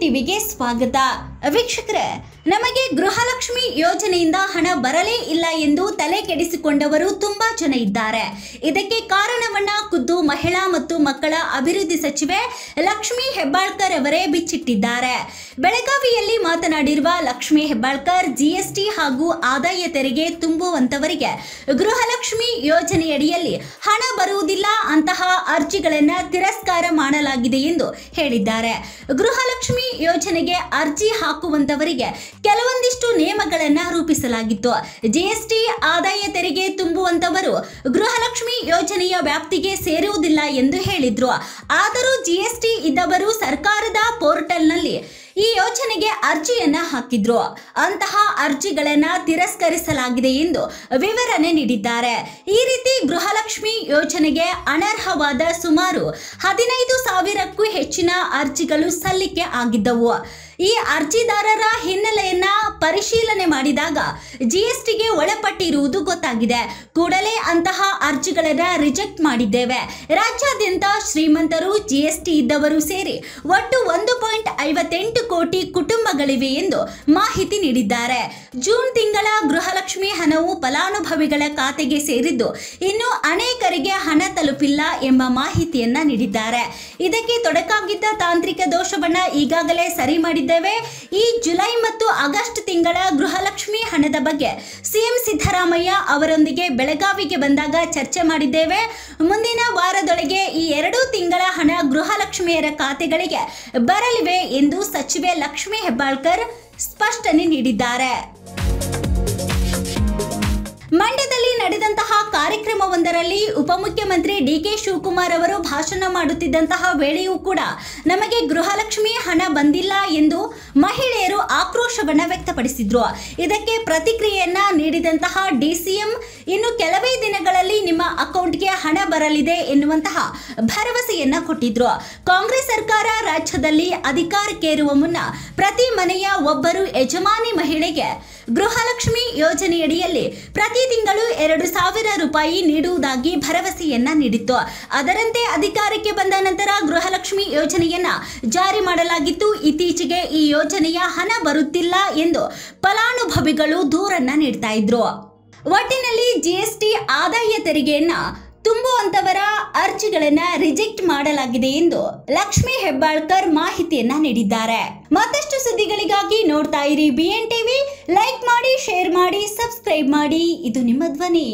ಟಿವಿಗೆ ಸ್ವಾಗತ. ವೀಕ್ಷಕರೇ, ನಮಗೆ ಗೃಹಲಕ್ಷ್ಮಿ ಯೋಜನೆಯಿಂದ ಹಣ ಬರಲೇ ಇಲ್ಲ ಎಂದು ತಲೆ ಕೆಡಿಸಿಕೊಂಡವರು ತುಂಬಾ ಜನ ಇದ್ದಾರೆ. ಇದಕ್ಕೆ ಕಾರಣವನ್ನ ಖುದ್ದು ಮಹಿಳಾ ಮತ್ತು ಮಕ್ಕಳ ಅಭಿವೃದ್ಧಿ ಸಚಿವೆ ಲಕ್ಷ್ಮಿ ಹೆಬ್ಬಾಳ್ಕರ್ ಅವರೇ ಬಿಚ್ಚಿಟ್ಟಿದ್ದಾರೆ. ಬೆಳಗಾವಿಯಲ್ಲಿ ಮಾತನಾಡಿರುವ ಲಕ್ಷ್ಮಿ ಹೆಬ್ಬಾಳ್ಕರ್, ಜಿಎಸ್ಟಿ ಹಾಗೂ ಆದಾಯ ತೆರಿಗೆ ತುಂಬುವಂತವರಿಗೆ ಗೃಹಲಕ್ಷ್ಮಿ ಯೋಜನೆಯಡಿಯಲ್ಲಿ ಹಣ ಬರುವುದಿಲ್ಲ, ಅಂತಹ ಅರ್ಜಿಗಳನ್ನು ತಿರಸ್ಕಾರ ಮಾಡಲಾಗಿದೆ ಎಂದು ಹೇಳಿದ್ದಾರೆ. ಗೃಹಲಕ್ಷ್ಮಿ ಯೋಜನೆಗೆ ಅರ್ಜಿ ಹಾಕುವಂತವರಿಗೆ ಕೆಲವೊಂದಿಷ್ಟು ನಿಯಮಗಳನ್ನು ರೂಪಿಸಲಾಗಿತ್ತು. ಜಿಎಸ್ಟಿ ಆದಾಯ ತೆರಿಗೆ ತುಂಬುವಂತವರು ಗೃಹಲಕ್ಷ್ಮಿ ಯೋಜನೆಯ ವ್ಯಾಪ್ತಿಗೆ ಸೇರುವುದಿಲ್ಲ ಎಂದು ಹೇಳಿದ್ರು. ಆದರೂ ಜಿಎಸ್ಟಿ ಇದ್ದವರು ಸರ್ಕಾರದ ಪೋರ್ಟಲ್ನಲ್ಲಿ ಈ ಯೋಜನೆಗೆ ಅರ್ಜಿಯನ್ನ ಹಾಕಿದ್ರು. ಅಂತಹ ಅರ್ಜಿಗಳನ್ನ ತಿರಸ್ಕರಿಸಲಾಗಿದೆ ಎಂದು ವಿವರಣೆ ನೀಡಿದ್ದಾರೆ. ಈ ರೀತಿ ಗೃಹಲಕ್ಷ್ಮಿ ಯೋಜನೆಗೆ ಅನರ್ಹವಾದ ಸುಮಾರು 15,000ಕ್ಕೂ ಹೆಚ್ಚಿನ ಅರ್ಜಿಗಳು ಸಲ್ಲಿಕೆ ಆಗಿದ್ದವು. ಈ ಅರ್ಜಿದಾರರ ಹಿನ್ನೆಲೆಯನ್ನ ಪರಿಶೀಲನೆ ಮಾಡಿದಾಗ ಜಿಎಸ್ಟಿಗೆ ಒಳಪಟ್ಟಿರುವುದು ಗೊತ್ತಾಗಿದೆ. ಕೂಡಲೇ ಅಂತಹ ಅರ್ಜಿಗಳನ್ನ ರಿಜೆಕ್ಟ್ ಮಾಡಿದ್ದೇವೆ. ರಾಜ್ಯಾದ್ಯಂತ ಶ್ರೀಮಂತರು, ಜಿಎಸ್ಟಿ ಇದ್ದವರು ಸೇರಿ ಒಟ್ಟು 1.58 ಕೋಟಿ ಕುಟುಂಬಗಳಿವೆ ಎಂದು ಮಾಹಿತಿ ನೀಡಿದ್ದಾರೆ. ಜೂನ್ ತಿಂಗಳ ಗೃಹಲಕ್ಷ್ಮಿ ಹಣವು ಫಲಾನುಭವಿಗಳ ಖಾತೆಗೆ ಸೇರಿದ್ದು ಇನ್ನು ಅನೇಕರಿಗೆ ಹಣ ತಲುಪಿಲ್ಲ ಎಂಬ ಮಾಹಿತಿಯನ್ನ ನೀಡಿದ್ದಾರೆ. ಇದಕ್ಕೆ ತೊಡಕಾಗಿದ್ದ ತಾಂತ್ರಿಕ ದೋಷವನ್ನ ಈಗಾಗಲೇ ಸರಿ ಮಾಡಿದ್ದೇವೆ. ಈ ಜುಲೈ ಮತ್ತು ಆಗಸ್ಟ್ ತಿಂಗಳ ಗೃಹಲಕ್ಷ್ಮಿ ಹಣದ ಬಗ್ಗೆ ಸಿಎಂ ಸಿದ್ದರಾಮಯ್ಯ ಅವರೊಂದಿಗೆ ಬೆಳಗಾವಿಗೆ ಬಂದಾಗ ಚರ್ಚೆ ಮಾಡಿದ್ದೇವೆ. ಮುಂದಿನ ವಾರದೊಳಗೆ ಈ 2 ತಿಂಗಳ ಹಣ ಗೃಹಲಕ್ಷ್ಮಿಯರ ಖಾತೆಗಳಿಗೆ ಬರಲಿವೆ ಎಂದು ಸಚಿವೆ ಲಕ್ಷ್ಮಿ ಹೆಬ್ಬಾಳ್ಕರ್ ಸ್ಪಷ್ಟನೆ ನೀಡಿದ್ದಾರೆ. ಮಂಡ್ಯದಲ್ಲಿ ನಡೆದಂತಹ ಕಾರ್ಯಕ್ರಮವೊಂದರಲ್ಲಿ ಉಪಮುಖ್ಯಮಂತ್ರಿ ಡಿಕೆ ಶಿವಕುಮಾರ್ ಅವರು ಭಾಷಣ ಮಾಡುತ್ತಿದ್ದಂತಹ ವೇಳೆಯೂ ಕೂಡ ನಮಗೆ ಗೃಹಲಕ್ಷ್ಮಿ ಹಣ ಬಂದಿಲ್ಲ ಎಂದು ಮಹಿಳೆಯರು ಆಕ್ರೋಶವನ್ನ ವ್ಯಕ್ತಪಡಿಸಿದ್ರು. ಇದಕ್ಕೆ ಪ್ರತಿಕ್ರಿಯೆಯನ್ನ ನೀಡಿದಂತಹ ಡಿಸಿಎಂ, ಇನ್ನು ಕೆಲವೇ ದಿನಗಳಲ್ಲಿ ನಿಮ್ಮ ಅಕೌಂಟ್ಗೆ ಹಣ ಬರಲಿದೆ ಎನ್ನುವಂತಹ ಭರವಸೆಯನ್ನ ಕೊಟ್ಟಿದ್ರು. ಕಾಂಗ್ರೆಸ್ ಸರ್ಕಾರ ರಾಜ್ಯದಲ್ಲಿ ಅಧಿಕಾರಕ್ಕೇರುವ ಮುನ್ನ ಪ್ರತಿ ಮನೆಯ ಒಬ್ಬರು ಯಜಮಾನಿ ಮಹಿಳೆಗೆ ಗೃಹಲಕ್ಷ್ಮಿ ಯೋಜನೆಯಡಿಯಲ್ಲಿ ಪ್ರತಿ ತಿಂಗಳು 2,000 ರೂಪಾಯಿ ನೀಡುವುದಾಗಿ ಭರವಸೆಯನ್ನ ನೀಡಿತ್ತು. ಅದರಂತೆ ಅಧಿಕಾರಕ್ಕೆ ಬಂದ ನಂತರ ಗೃಹಲಕ್ಷ್ಮಿ ಯೋಜನೆಯನ್ನ ಜಾರಿ ಮಾಡಲಾಗಿತ್ತು. ಇತ್ತೀಚೆಗೆ ಈ ಯೋಜನೆಯ ಹಣ ಬರುತ್ತಿಲ್ಲ ಎಂದು ಫಲಾನುಭವಿಗಳು ದೂರನ್ನ ನೀಡ್ತಾ ಇದ್ರು. ಒಟ್ಟಿನಲ್ಲಿ ಜಿಎಸ್ಟಿ ಆದಾಯ ತೆರಿಗೆಯನ್ನ ತುಂಬುವಂತವರ ಅರ್ಜಿಗಳನ್ನ ರಿಜೆಕ್ಟ್ ಮಾಡಲಾಗಿದೆ ಎಂದು ಲಕ್ಷ್ಮಿ ಹೆಬ್ಬಾಳ್ಕರ್ ಮಾಹಿತಿಯನ್ನ ನೀಡಿದ್ದಾರೆ. ಮತ್ತಷ್ಟು ಸುದ್ದಿಗಳಿಗಾಗಿ ನೋಡ್ತಾ ಇರಿ BN TV. ಲೈಕ್ ಮಾಡಿ, ಶೇರ್ ಮಾಡಿ, ಸಬ್ಸ್ಕ್ರೈಬ್ ಮಾಡಿ. ಇದು ನಿಮ್ಮ ಧ್ವನಿ.